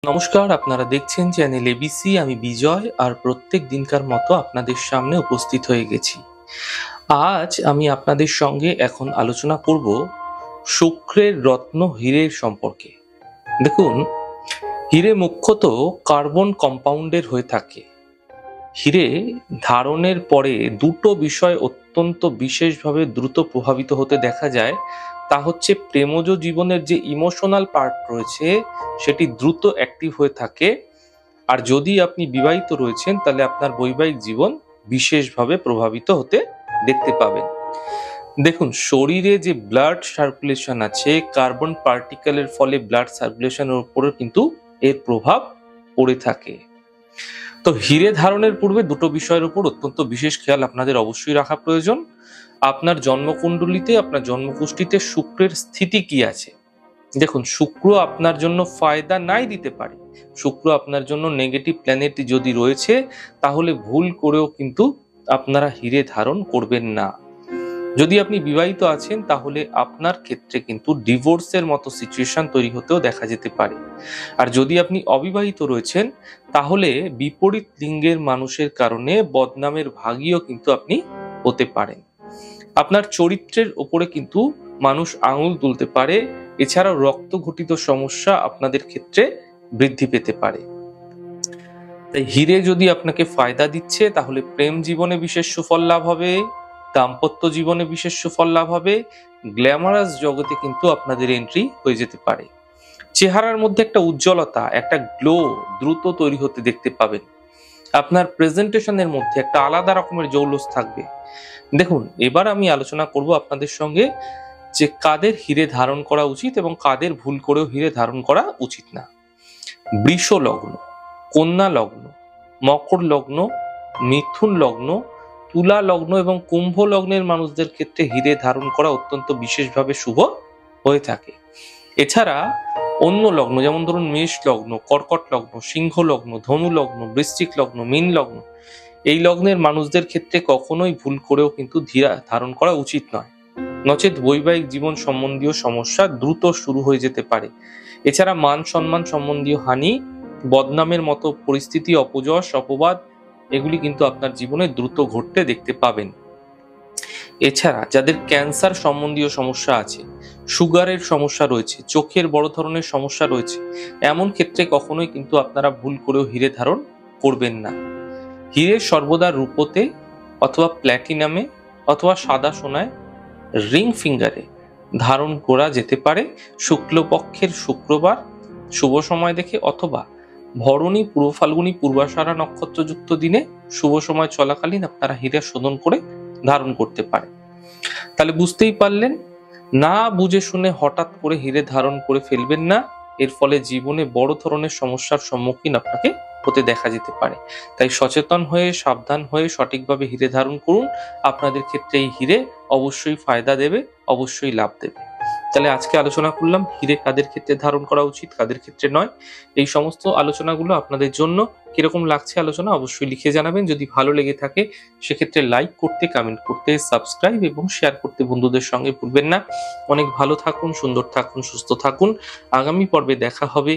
নমস্কার, আপনারা দেখছেন চ্যানেল এবিসি। আমি বিজয়, আর প্রত্যেক দিনকার মতো আপনাদের সামনে উপস্থিত হয়ে গেছি। আজ আমি আপনাদের সঙ্গে এখন আলোচনা করব শুক্রের রত্ন হীরের সম্পর্কে। দেখুন, হীরে মুখ্যত কার্বন কম্পাউন্ডের হয়ে থাকে। হীরে ধারণের পরে দুটো বিষয় অত্যন্ত বিশেষভাবে দ্রুত প্রভাবিত হতে দেখা যায়। তা হচ্ছে প্রেমজ জীবনের যে ইমোশনাল পার্ট রয়েছে সেটি দ্রুত অ্যাক্টিভ হয়ে থাকে। আর যদি আপনি বিবাহিত রয়েছেন তাহলে আপনার বৈবাহিক জীবন বিশেষভাবে প্রভাবিত হতে দেখতে পাবেন। দেখুন, শরীরে যে ব্লাড সার্কুলেশন আছে, কার্বন পার্টিকেলের ফলে ব্লাড সার্কুলেশনের উপরে কিন্তু এর প্রভাব পড়ে থাকে। তো হীরে ধারণের পূর্বে দুটো বিষয়ের উপর অত্যন্ত বিশেষ খেয়াল আপনাদের অবশ্যই রাখা প্রয়োজন। আপনার জন্মকুণ্ডলিতে, আপনার জন্মকুষ্ঠিতে শুক্রের স্থিতি কি আছে। দেখুন, শুক্র আপনার জন্য ফায়দা নাই দিতে পারে। শুক্র আপনার জন্য নেগেটিভ প্ল্যানেট যদি রয়েছে তাহলে ভুল করেও কিন্তু আপনারা হীরে ধারণ করবেন না। যদি আপনি বিবাহিত আছেন তাহলে আপনার ক্ষেত্রে কিন্তু ডিভোর্সের মতো সিচুয়েশন তৈরি হতেও দেখা যেতে পারে। আর যদি আপনি অবিবাহিত রয়েছেন তাহলে বিপরীত লিঙ্গের মানুষের কারণে বদনামের ভাগীও কিন্তু আপনি হতে পারেন। আপনার চরিত্রের ওপরে কিন্তু মানুষ আঙুল তুলতে পারে। এছাড়াও রক্ত ঘটিত সমস্যা আপনাদের ক্ষেত্রে বৃদ্ধি পেতে পারে। তাই হীরে যদি আপনাকে ফায়দা দিচ্ছে তাহলে প্রেম জীবনে বিশেষ সুফল লাভ হবে, দাম্পত্য জীবনে বিশেষ সুফল লাভ হবে, গ্ল্যামারাস জগতে কিন্তু আপনাদের এন্ট্রি হয়ে যেতে পারে। চেহারার মধ্যে একটা উজ্জ্বলতা, একটা গ্লো দ্রুত তৈরি হতে দেখতে পাবেন। আপনার প্রেজেন্টেশনের মধ্যে একটা আলাদা রকমের জৌলুস থাকবে। দেখুন, এবার আমি আলোচনা করব আপনাদের সঙ্গে যে কাদের হীরে ধারণ করা উচিত এবং কাদের ভুল করেও হীরে ধারণ করা উচিত না। বৃষ লগ্ন, কন্যা লগ্ন, মকর লগ্ন, মিথুন লগ্ন, তুলা লগ্ন এবং কুম্ভ লগ্নের মানুষদের ক্ষেত্রে হীরে ধারণ করা অত্যন্ত বিশেষভাবে শুভ হয়ে থাকে। এছাড়া অন্য লগ্ন যেমন ধরুন মেষ লগ্ন, কর্কট লগ্ন, সিংহ লগ্ন, ধনু লগ্ন, বৃশ্চিক লগ্ন, মীন লগ্ন, এই লগ্নের মানুষদের ক্ষেত্রে কখনোই ভুল করেও কিন্তু হীরা ধারণ করা উচিত নয়। নচেত বৈবাহিক জীবন সম্বন্ধীয় সমস্যা দ্রুত শুরু হয়ে যেতে পারে। এছাড়া মান সম্মান সম্বন্ধীয় হানি, বদনামের মতো পরিস্থিতি, অপযশ, অপবাদ এগুলি কিন্তু আপনার জীবনে দ্রুত ঘটতে দেখতে পাবেন। এছাড়া যাদের ক্যান্সার সম্বন্ধীয় সমস্যা আছে, সুগারের সমস্যা রয়েছে, চোখের বড় ধরনের সমস্যা রয়েছে, এমন ক্ষেত্রে কখনোই কিন্তু আপনারা ভুল করেও হীরে ধারণ করবেন না। হীরে সর্বদা রূপোতে অথবা প্ল্যাটিনামে অথবা সাদা সোনায় রিং ফিঙ্গারে ধারণ করা যেতে পারে শুক্লপক্ষের শুক্রবার শুভ সময় দেখে, অথবা ভরণী, পূর্ব ফাল্গুনী, পূর্বাষাঢ়া নক্ষত্রযুক্ত দিনে শুভ সময় চলাকালীন আপনারা হীরা শোধন করে ধারণ করতে পারেন। তাহলে বুঝতেই পারলেন, না বুঝে শুনে হঠাৎ করে হীরে ধারণ করে ফেলবেন না। এর ফলে জীবনে বড় ধরনের সমস্যার সম্মুখীন আপনাকে হতে দেখা যেতে পারে। তাই সচেতন হয়ে, সাবধান হয়ে সঠিকভাবে হীরে ধারণ করুন। আপনাদের ক্ষেত্রে এই হীরে অবশ্যই ফায়দা দেবে, অবশ্যই লাভ দেবে। তাহলে আজকে আলোচনা করলাম হীরে কাদের ক্ষেত্রে ধারণ করা উচিত, কাদের ক্ষেত্রে নয়। এই সমস্ত আলোচনাগুলো আপনাদের জন্য কিরকম লাগছে আলোচনা অবশ্যই লিখে জানাবেন। যদি ভালো লেগে থাকে সেক্ষেত্রে লাইক করতে, কমেন্ট করতে, সাবস্ক্রাইব এবং শেয়ার করতে বন্ধুদের সঙ্গে ভুলবেন না। অনেক ভালো থাকুন, সুন্দর থাকুন, সুস্থ থাকুন। আগামী পর্বে দেখা হবে।